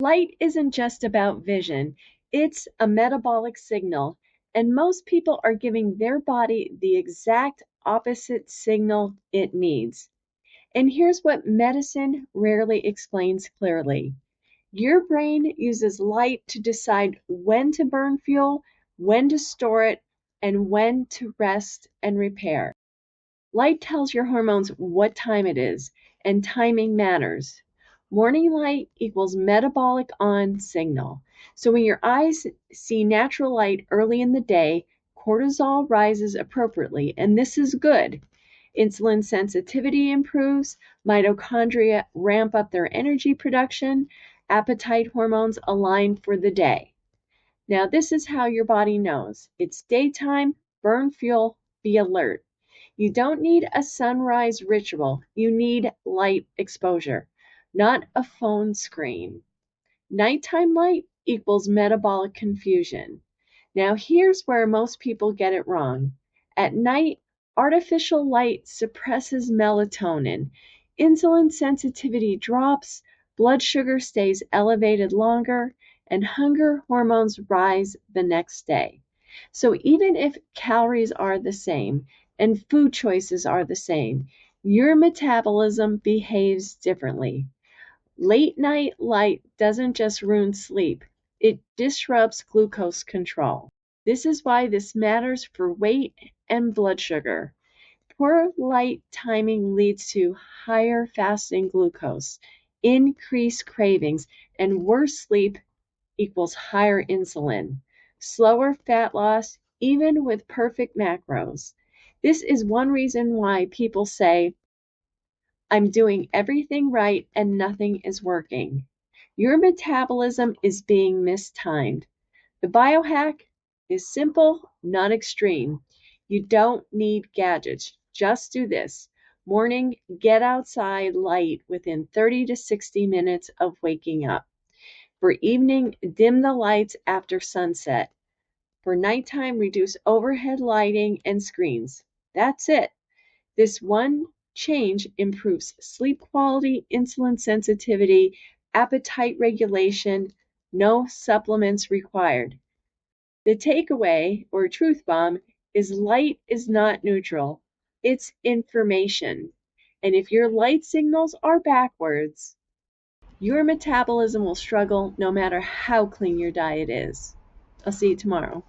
Light isn't just about vision, it's a metabolic signal, and most people are giving their body the exact opposite signal it needs. And here's what medicine rarely explains clearly. Your brain uses light to decide when to burn fuel, when to store it, and when to rest and repair. Light tells your hormones what time it is, and timing matters. Morning light equals metabolic on signal. So when your eyes see natural light early in the day, cortisol rises appropriately, and this is good. Insulin sensitivity improves, mitochondria ramp up their energy production, appetite hormones align for the day. Now, this is how your body knows it's daytime, burn fuel, be alert. You don't need a sunrise ritual, you need light exposure, not a phone screen. Nighttime light equals metabolic confusion. Now, here's where most people get it wrong. At night, artificial light suppresses melatonin, insulin sensitivity drops, blood sugar stays elevated longer, and hunger hormones rise the next day. So, even if calories are the same and food choices are the same, your metabolism behaves differently. Late night light doesn't just ruin sleep, it disrupts glucose control. This is why this matters for weight and blood sugar. Poor light timing leads to higher fasting glucose, increased cravings, and worse sleep equals higher insulin, slower fat loss, even with perfect macros. This is one reason why people say, I'm doing everything right and nothing is working. Your metabolism is being mistimed. The biohack is simple, not extreme. You don't need gadgets. Just do this. Morning, get outside light within 30 to 60 minutes of waking up. For evening, dim the lights after sunset. For nighttime, reduce overhead lighting and screens. That's it. This one change improves sleep quality, insulin sensitivity, appetite regulation, no supplements required. The takeaway, or truth bomb, is light is not neutral, it's information. And if your light signals are backwards, your metabolism will struggle no matter how clean your diet is. I'll see you tomorrow.